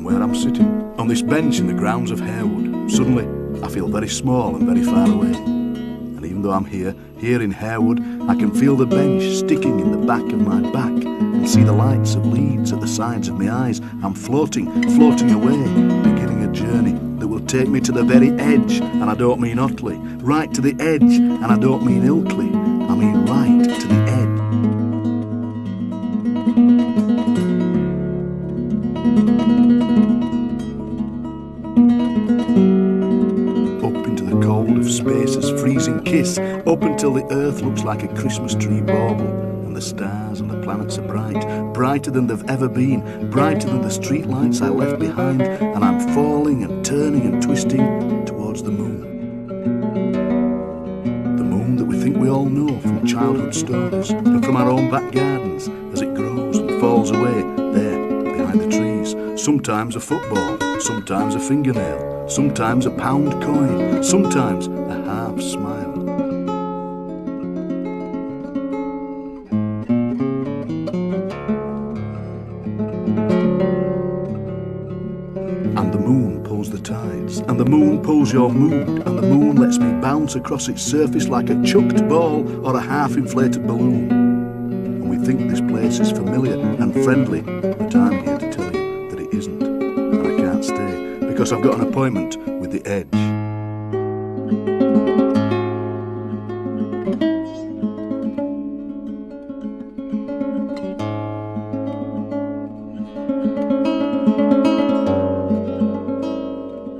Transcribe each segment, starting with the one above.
where I'm sitting, on this bench in the grounds of Harewood, suddenly I feel very small and very far away. And even though I'm here in Harewood, I can feel the bench sticking in the back of my back and see the lights of Leeds at the sides of my eyes. I'm floating away, beginning a journey that will take me to the very edge, and I don't mean Otley, right to the edge, and I don't mean Ilkley, I mean right to the edge. Space's freezing kiss, up until the earth looks like a Christmas tree bauble, and the stars and the planets are bright, brighter than they've ever been, brighter than the street lights I left behind, and I'm falling and turning and twisting towards the moon. The moon that we think we all know from childhood stories and from our own back gardens as it grows and falls away there behind the trees. Sometimes a football, sometimes a fingernail, sometimes a pound coin, sometimes a half smile. And the moon pulls the tides, and the moon pulls your mood, and the moon lets me bounce across its surface like a chucked ball or a half-inflated balloon. And we think this place is familiar and friendly, but I'm here to tell you that it isn't, and I can't stay, because I've got an appointment with the edge.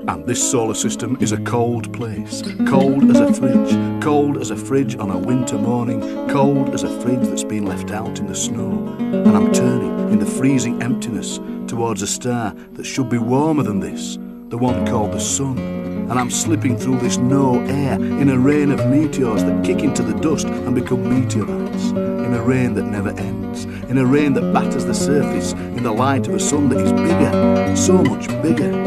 And this solar system is a cold place, cold as a fridge on a winter morning, cold as a fridge that's been left out in the snow. And I'm turning in the freezing emptiness towards a star that should be warmer than this, the one called the sun, and I'm slipping through this no air in a rain of meteors that kick into the dust and become meteorites, in a rain that never ends, in a rain that batters the surface in the light of a sun that is bigger, so much bigger.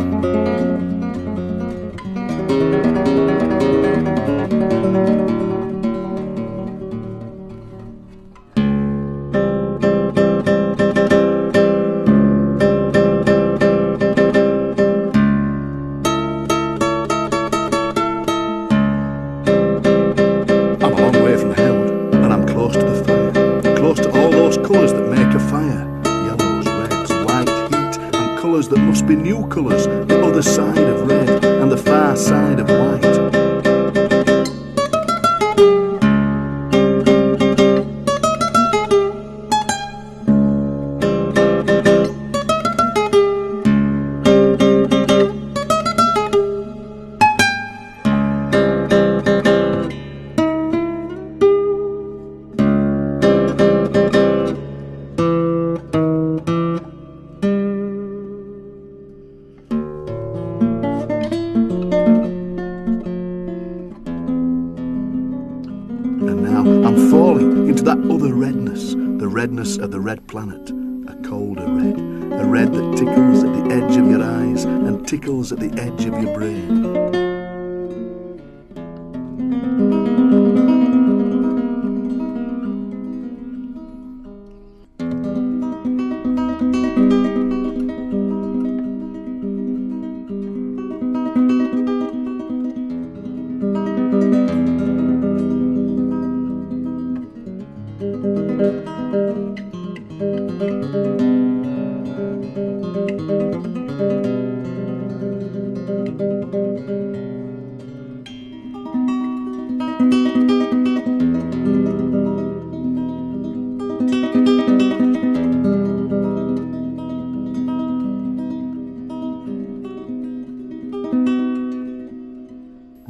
Colours that make a fire, yellows, reds, white, heat, and colours that must be new colours, the other side of red and the far side of white. And now I'm falling into that other redness, the redness of the red planet, a colder red, a red that tickles at the edge of your eyes and tickles at the edge of your brain.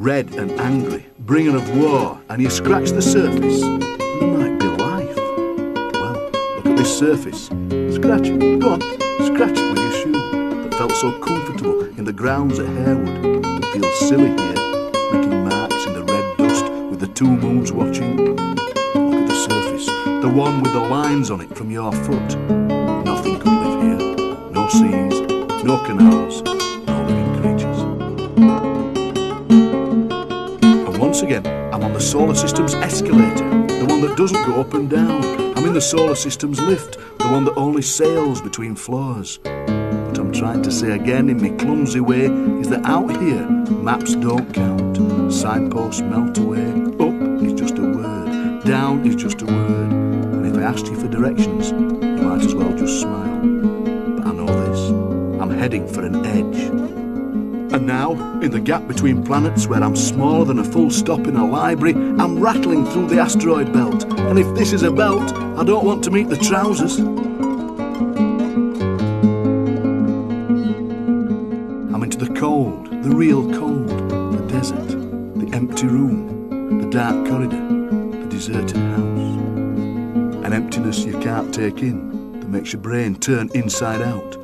Red and angry, bringing of war, and you scratch the surface, and there might be life. Well, look at this surface. Scratch it, go on, scratch it with your shoe that felt so comfortable in the grounds at Harewood. It feels silly here, making marks in the red dust with the two moons watching. Look at the surface, the one with the lines on it from your foot. Nothing could live here, no seas, no canals, no living creatures. Once again, I'm on the solar system's escalator, the one that doesn't go up and down. I'm in the solar system's lift, the one that only sails between floors. what I'm trying to say again in my clumsy way is that out here, maps don't count. Signposts melt away. Up is just a word. Down is just a word. And if I asked you for directions, you might as well just smile. But I know this. I'm heading for an edge. And now, in the gap between planets where I'm smaller than a full stop in a library, I'm rattling through the asteroid belt. And if this is a belt, I don't want to meet the trousers. I'm into the cold, the real cold, the desert, the empty room, the dark corridor, the deserted house. An emptiness you can't take in, that makes your brain turn inside out,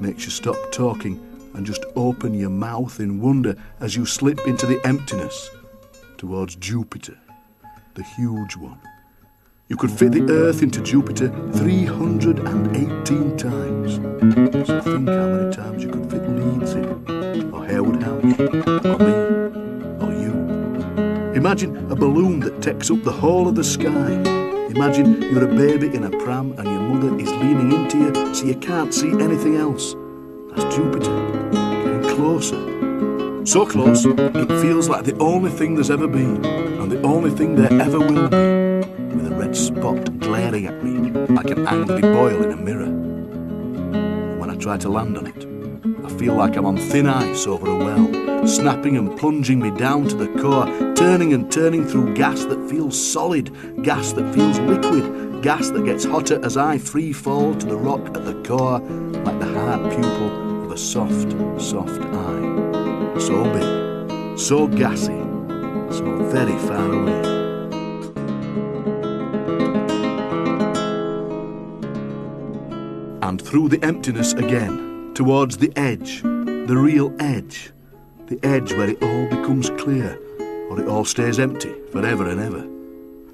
makes you stop talking and just open your mouth in wonder as you slip into the emptiness towards Jupiter, the huge one. You could fit the Earth into Jupiter 318 times. So think how many times you could fit Leeds in, or Harewood House, or me, or you. Imagine a balloon that takes up the whole of the sky. Imagine you're a baby in a pram and your mother is leaning into you so you can't see anything else. That's Jupiter, getting closer. So close, it feels like the only thing there's ever been, and the only thing there ever will be, with a red spot glaring at me like an angry boil in a mirror. And when I try to land on it, I feel like I'm on thin ice over a well, snapping and plunging me down to the core, turning and turning through gas that feels solid, gas that feels liquid, gas that gets hotter as I free fall to the rock at the core, like the hard pupil of a soft, soft eye. So big, so gassy, so very far away. And through the emptiness again, towards the edge, the real edge, the edge where it all becomes clear, or it all stays empty forever and ever.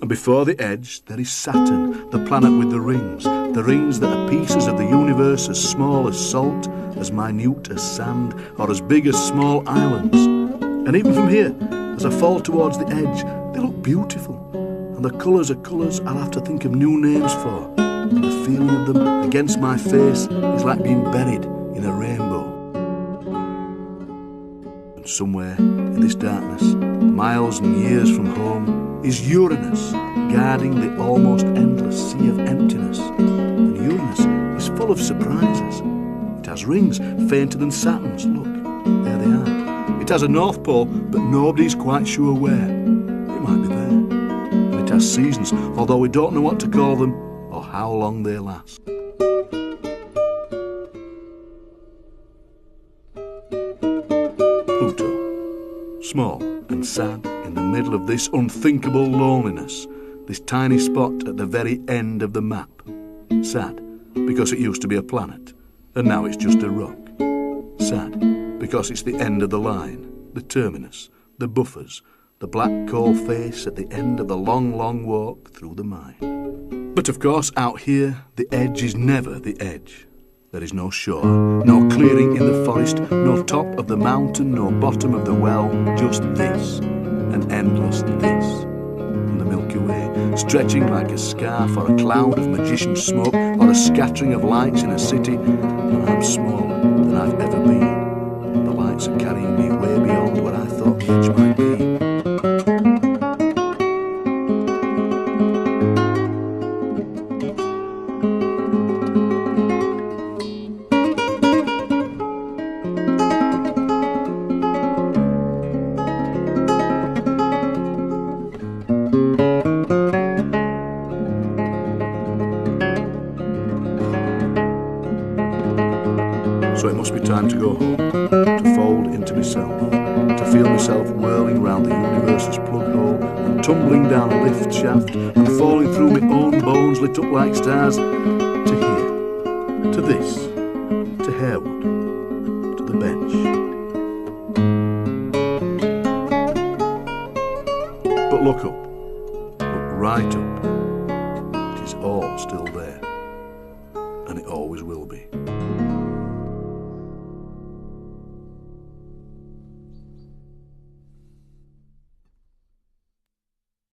And before the edge, there is Saturn, the planet with the rings that are pieces of the universe as small as salt, as minute as sand, or as big as small islands. And even from here, as I fall towards the edge, they look beautiful. And the colours are colours I'll have to think of new names for. The feeling of them against my face is like being buried in a rainbow. And somewhere in this darkness, miles and years from home, is Uranus, guarding the almost endless sea of emptiness. And Uranus is full of surprises. It has rings fainter than Saturn's. Look, there they are. It has a North Pole, but nobody's quite sure where. It might be there. And it has seasons, although we don't know what to call them or how long they last. Pluto, small and sad in the middle of this unthinkable loneliness, this tiny spot at the very end of the map. Sad because it used to be a planet, and now it's just a rock. Sad because it's the end of the line, the terminus, the buffers, the black coal face at the end of the long, long walk through the mine. But of course, out here, the edge is never the edge. There is no shore, no clearing in the forest, no top of the mountain, no bottom of the well, just this, an endless this. And the Milky Way, stretching like a scarf or a cloud of magician smoke or a scattering of lights in a city, and I'm smaller than I've ever been. The lights are carrying me way beyond what I thought the edge might be. So it must be time to go home, to fold into myself, to feel myself whirling round the universe's plug hole and tumbling down a lift shaft and falling through my own bones lit up like stars, to here, to this, to Harewood, to the bench. But look up, look right up. It is all still there, and it always will be.